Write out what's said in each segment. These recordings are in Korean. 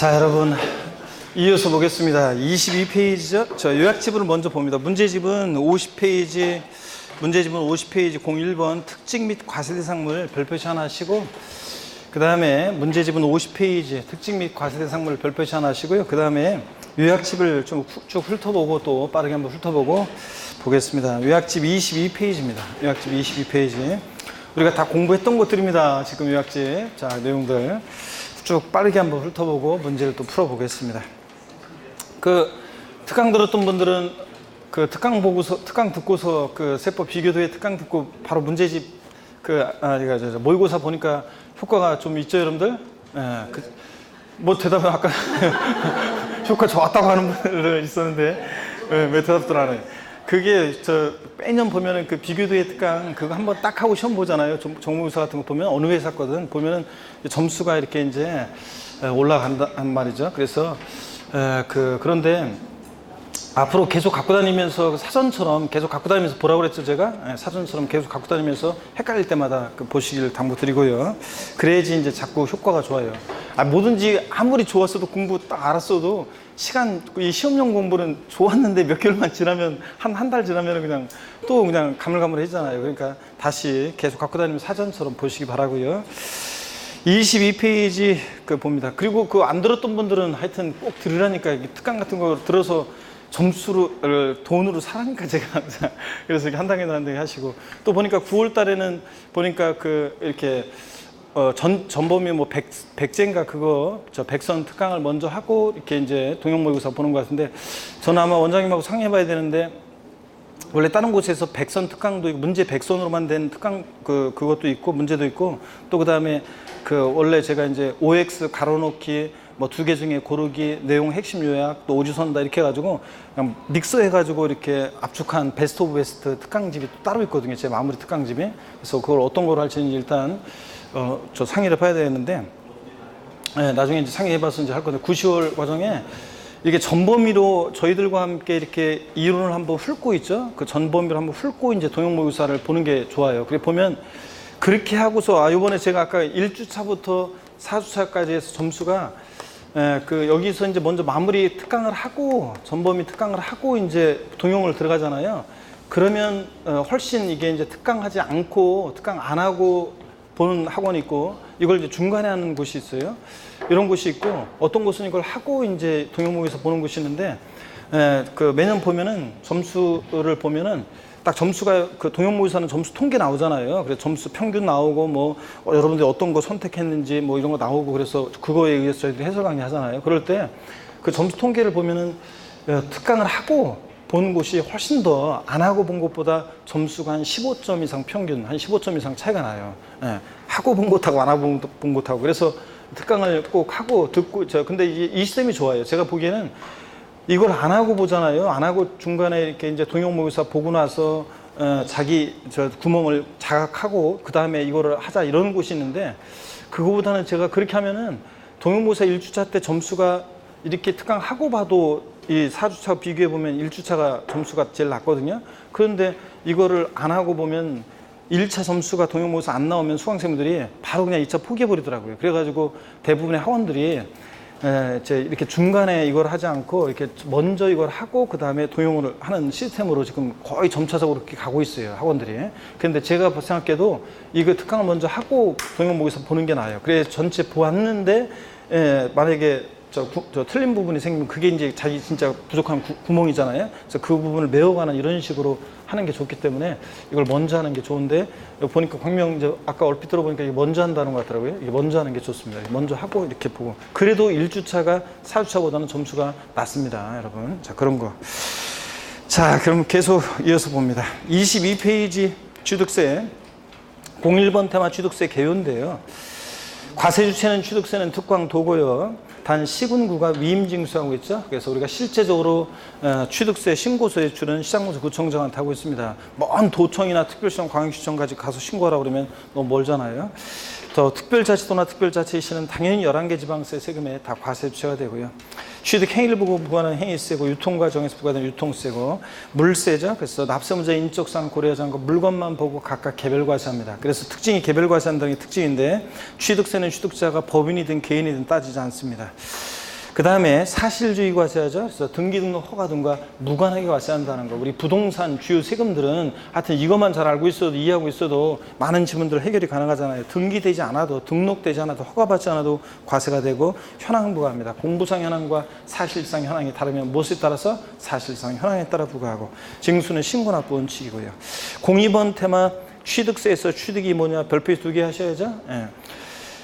자, 여러분 이어서 보겠습니다. 22페이지죠. 저 요약집을 먼저 봅니다. 문제집은 50페이지, 문제집은 50페이지 01번 특징 및 과세대상물 별표시 하나 하시고, 그 다음에 문제집은 50페이지 특징 및 과세대상물 별표시 하나 하시고요. 그 다음에 요약집을 좀 쭉 훑어보고 또 빠르게 한번 훑어보고 보겠습니다. 요약집 22페이지입니다. 요약집 22페이지. 우리가 다 공부했던 것들입니다. 지금 요약집. 자, 내용들 쭉 빠르게 한번 훑어보고 문제를 또 풀어보겠습니다. 그 특강 들었던 분들은 그 특강 보고서, 특강 듣고서 그 세법 비교도의 특강 듣고 바로 문제집 모의고사 보니까 효과가 좀 있죠, 여러분들? 예, 뭐 대답은 아까 효과 좋았다고 하는 분들 있었는데 왜 대답들 안 해요? 그게 저 매년 보면은 그 비교도의 특강 그거 한번 딱 하고 시험 보잖아요. 정보교사 같은 거 보면 어느 회사 거든 보면은 점수가 이렇게 이제 올라간단 말이죠. 그래서 그런데 앞으로 계속 갖고 다니면서 사전처럼 계속 갖고 다니면서 보라고 그랬죠, 제가? 사전처럼 계속 갖고 다니면서 헷갈릴 때마다 보시기를 당부드리고요. 그래야지 이제 자꾸 효과가 좋아요. 뭐든지 아무리 좋았어도 공부 딱 알았어도 이 시험용 공부는 좋았는데 몇 개월만 지나면 한 달 지나면 그냥 또 그냥 가물가물해지잖아요. 그러니까 다시 계속 갖고 다니면서 사전처럼 보시기 바라고요. 22페이지 봅니다. 그리고 안 들었던 분들은 하여튼 꼭 들으라니까. 특강 같은 거 들어서 점수를 돈으로 사라니까 제가 항상 그래서 이렇게 한 단계 한 단계 하시고, 또 보니까 9월 달에는 보니까 이렇게 전범위 뭐 백제인가 저 백선 특강을 먼저 하고 이렇게 이제 동영 모의고사 보는 것 같은데, 저는 아마 원장님하고 상의해봐야 되는데, 원래 다른 곳에서 백선 특강도 있고 문제 백선으로만 된 특강 그것도 있고 문제도 있고, 또 그다음에 원래 제가 이제 OX 가로놓기 뭐 2개 중에 고르기, 내용 핵심 요약, 또 오주선다 이렇게 해가지고 그냥 믹스해가지고 이렇게 압축한 베스트 오브 베스트 특강집이 또 따로 있거든요. 제 마무리 특강집이. 그래서 그걸 어떤 걸 할지는 일단 저 상의를 해봐야 되는데, 나중에 이제 상의해봐서 이제 할 건데, 9, 10월 과정에 이게 전범위로 저희들과 함께 이렇게 이론을 한번 훑고 있죠. 그 전범위로 한번 훑고 이제 동영 모의고사를 보는 게 좋아요. 그래 보면 그렇게 하고서 요번에 제가 아까 1주차부터 4주차까지 해서 점수가 여기서 이제 먼저 마무리 특강을 하고 전범위 특강을 하고 이제 동영을 들어가잖아요. 그러면 훨씬 이게 이제 특강하지 않고 특강 안 하고 보는 학원이 있고, 이걸 이제 중간에 하는 곳이 있어요. 이런 곳이 있고, 어떤 곳은 이걸 하고 이제 동영모의고사 보는 곳이 있는데, 매년 보면은 점수를 보면은 딱 점수가 동영모의고사는 점수 통계 나오잖아요. 그래서 점수 평균 나오고 뭐 여러분들이 어떤 거 선택했는지 뭐 이런 거 나오고, 그래서 그거에 의해서 저희들이 해설 강의 하잖아요. 그럴 때 그 점수 통계를 보면은 특강을 하고 보는 곳이 훨씬 더 안 하고 본 것보다 점수가 한 15점 이상 평균 한 15점 이상 차이가 나요. 하고 본 것하고 안 하고 본 것하고. 그래서 특강을 꼭 하고 듣고 근데 이 시스템이 좋아요. 제가 보기에는 이걸 안 하고 보잖아요. 안 하고 중간에 이렇게 이제 동영 모의고사 보고 나서 자기 구멍을 자각하고 그 다음에 이거를 하자 이런 곳이 있는데, 그거보다는 제가 그렇게 하면은 동영 모의고사 1주차 때 점수가 이렇게 특강하고 봐도 이 4주차 비교해 보면 1주차가 점수가 제일 낮거든요. 그런데 이거를 안 하고 보면 1차 점수가 동영 모의고사 안 나오면 수강생들이 바로 그냥 2차 포기해 버리더라고요. 그래가지고 대부분의 학원들이 이렇게 중간에 이걸 하지 않고 이렇게 먼저 이걸 하고 그 다음에 동영을 하는 시스템으로 지금 거의 점차적으로 그렇게 가고 있어요, 학원들이. 그런데 제가 생각해도 이거 특강을 먼저 하고 동영 모의고사 보는 게 나아요. 그래서 전체 보았는데 만약에 저 틀린 부분이 생기면 그게 이제 자기 진짜 부족한 구멍이잖아요. 그래서 그 부분을 메워가는 이런 식으로 하는 게 좋기 때문에 이걸 먼저 하는 게 좋은데, 보니까 광명 이제 아까 얼핏 들어보니까 이게 먼저 한다는 것 같더라고요. 이게 먼저 하는 게 좋습니다. 먼저 하고 이렇게 보고. 그래도 1주차가 4주차보다는 점수가 낮습니다, 여러분. 자, 그런 거. 자, 그럼 계속 이어서 봅니다. 22페이지 취득세 01번 테마 취득세 개요인데요. 과세주체는 취득세는 특광도고요. 단 시군구가 위임징수하고 있죠. 그래서 우리가 실제적으로 취득세 신고서 제출은 시장문서 구청장한테 하고 있습니다. 먼 도청이나 특별시청, 광역시청까지 가서 신고하라고 그러면 너무 멀잖아요. 더 특별자치도나 특별자치시는 당연히 11개 지방세 세금에 다 과세주체가 되고요. 취득 행위를 보고 부과하는 행위세고, 유통 과정에서 부과하는 유통세고, 물세죠. 그래서 납세문자 인적사항 고려하지 않고 물건만 보고 각각 개별 과세합니다. 그래서 특징이 개별 과세한다는 게 특징인데, 취득세는 취득자가 법인이든 개인이든 따지지 않습니다. 그 다음에 사실주의 과세하죠. 그래서 등기등록 허가 등과 무관하게 과세한다는 거. 우리 부동산 주요 세금들은 하여튼 이것만 잘 알고 있어도 이해하고 있어도 많은 지문들 해결이 가능하잖아요. 등기되지 않아도 등록되지 않아도 허가받지 않아도 과세가 되고 현황 부과합니다. 공부상 현황과 사실상 현황이 다르면 무엇에 따라서 사실상 현황에 따라 부과하고 징수는 신고납부 원칙이고요. 02번 테마 취득세에서 취득이 뭐냐 별표 2개 하셔야죠. 예.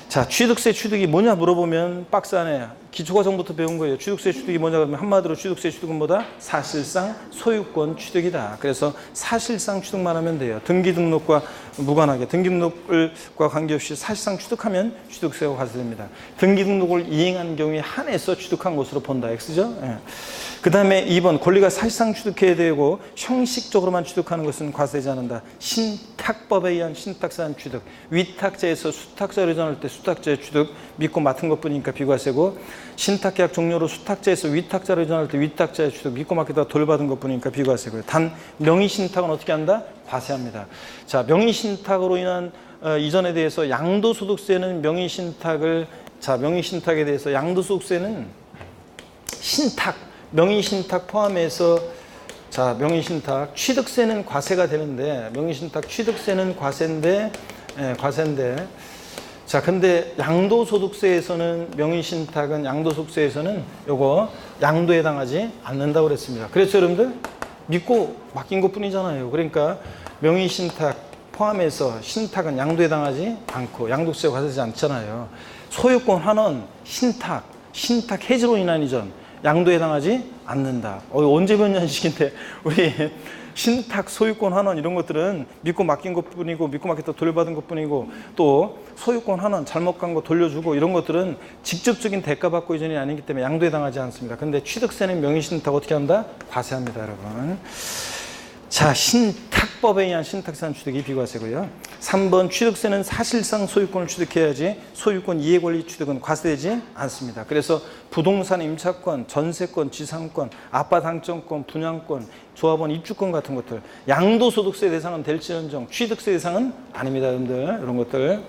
자, 취득세 취득이 뭐냐 물어보면 박스 안에 기초과정부터 배운 거예요. 취득세 취득이 뭐냐 그러면 한마디로 취득세 취득은 뭐다? 사실상 소유권 취득이다. 그래서 사실상 취득만 하면 돼요. 등기등록과 무관하게 등기등록과 관계없이 사실상 취득하면 취득세가 과세됩니다. 등기등록을 이행한 경우에 한해서 취득한 것으로 본다. X죠? 예. 그 다음에 2번 권리가 사실상 취득해야 되고 형식적으로만 취득하는 것은 과세되지 않는다. 신탁법에 의한 신탁사한 취득, 위탁자에서 수탁자로 전할 때 수탁자의 취득 믿고 맡은 것뿐이니까 비과세고, 신탁계약 종료로 수탁자에서 위탁자로 전할 때 위탁자의 취득 믿고 맡기다가 돌받은 것뿐이니까 비과세고요. 단 명의신탁은 어떻게 한다? 과세합니다. 자, 명의신탁으로 인한 이전에 대해서 양도소득세는 명의신탁에 대해서 양도소득세는 명의신탁 포함해서 자, 명의신탁 취득세는 과세가 되는데 명의신탁 취득세는 과세인데 자, 근데 양도소득세에서는 명의신탁은 양도소득세에서는 요거 양도에 해당하지 않는다고 그랬습니다. 그래서 여러분들 믿고 맡긴 것뿐이잖아요. 그러니까 명의신탁 포함해서 신탁은 양도에 해당하지 않고 양도세가 과세되지 않잖아요. 소유권 환원, 신탁 해지로 인한 이전 양도에 해당하지 않는다. 언제 배운 연식인데 우리 신탁, 소유권 환원 이런 것들은 믿고 맡긴 것뿐이고 믿고 맡겼다 돌려받은 것뿐이고 또 소유권 환원 잘못 간 거 돌려주고 이런 것들은 직접적인 대가 받고 이전이 아니기 때문에 양도에 해당하지 않습니다. 근데 취득세는 명의신탁 어떻게 한다? 과세합니다, 여러분. 자, 신탁법에 의한 신탁사한 취득이 비과세고요. 3번 취득세는 사실상 소유권을 취득해야지 소유권 이해권리 취득은 과세되지 않습니다. 그래서 부동산 임차권, 전세권, 지상권, 아파트 당첨권, 분양권, 조합원 입주권 같은 것들 양도소득세 대상은 될지언정 취득세 대상은 아닙니다, 여러분들. 이런 것들.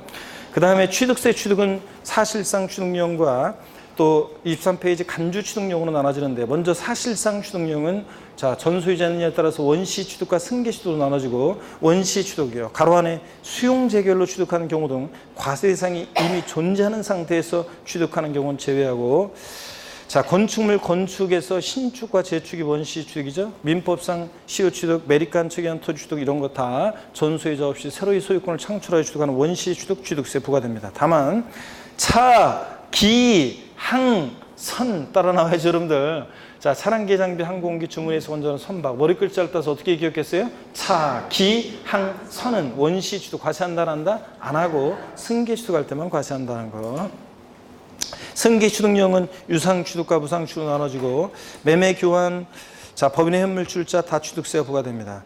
그 다음에 취득세 취득은 사실상 취득용과 또 23페이지 간주 취득용으로 나눠지는데 먼저 사실상 취득용은 자, 전소유자느냐에 따라서 원시 취득과 승계 취득으로 나눠지고 원시 취득이요. 가로 안에 수용 재결로 취득하는 경우 등 과세 대상이 이미 존재하는 상태에서 취득하는 경우는 제외하고 자, 건축물 건축에서 신축과 재축이 원시 취득이죠. 민법상 시효 취득, 매립간 측의한 토지 취득 이런 거 다 전소유자 없이 새로이 소유권을 창출하여 취득하는 원시 취득, 취득세 부과됩니다. 다만 차, 기, 항, 선 따라 나와야죠, 여러분들. 자, 차량기 장비 항공기 주문에서 건조하는 선박 머리 글자를 따서 어떻게 기억했어요? 차, 기, 항, 선은 원시 취득 과세한다 안 한다? 안 하고 승계 취득할 때만 과세한다는 거. 승계 취득용은 유상 취득과 무상 취득으로 나눠지고 매매 교환 자, 법인의 현물 출자 다 취득세가 부과됩니다.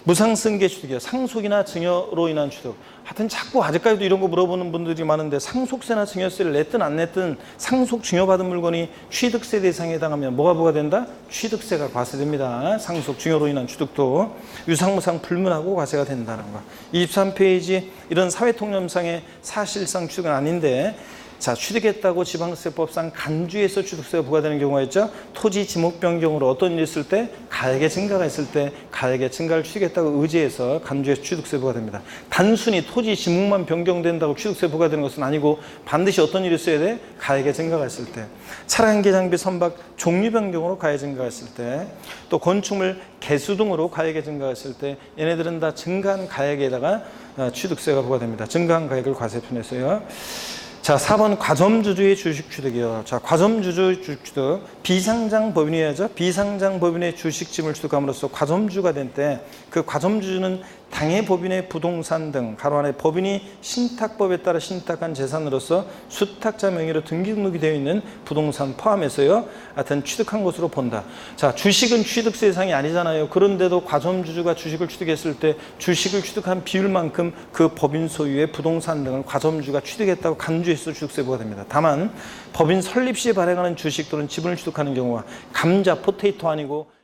무상 승계 취득이요. 상속이나 증여로 인한 취득. 하여튼 자꾸 아직까지도 이런 거 물어보는 분들이 많은데 상속세나 증여세를 냈든 안 냈든 상속 증여받은 물건이 취득세 대상에 해당하면 뭐가 부과된다? 취득세가 과세됩니다. 상속 증여로 인한 취득도 유상무상 불문하고 과세가 된다는 거. 23페이지 이런 사회통념상의 사실상 취득은 아닌데 자, 취득했다고 지방세법상 간주에서 취득세가 부과되는 경우가 있죠. 토지 지목 변경으로 어떤 일이 있을 때 가액의 증가가 있을 때 가액의 증가를 취득했다고 의지해서 간주에서 취득세 부과됩니다. 단순히 토지 지목만 변경된다고 취득세 부과되는 것은 아니고 반드시 어떤 일이 있어야 돼? 가액의 증가가 있을 때. 차량기 장비 선박 종류 변경으로 가액 증가가 있을 때 또 건축물 개수 등으로 가액의 증가가 있을 때 얘네들은 다 증가한 가액에다가 취득세가 부과됩니다. 증가한 가액을 과세편에서요. 자, 4번 과점주주의 주식 취득이요. 자, 과점주주의 주식 취득. 비상장 법인이어야죠. 비상장 법인의 주식짐을 취득함으로써 과점주가 된 때 그 과점주주는 당해 법인의 부동산 등 가로 안에 법인이 신탁법에 따라 신탁한 재산으로서 수탁자 명의로 등기 등록이 되어 있는 부동산 포함해서요. 하여튼 취득한 것으로 본다. 자, 주식은 취득세 대상이 아니잖아요. 그런데도 과점주주가 주식을 취득했을 때 주식을 취득한 비율만큼 그 법인 소유의 부동산 등을 과점주가 취득했다고 간주해서 취득세 부과됩니다. 다만 법인 설립 시에 발행하는 주식 또는 지분을 취득하는 경우와 감자, 포테이토 아니고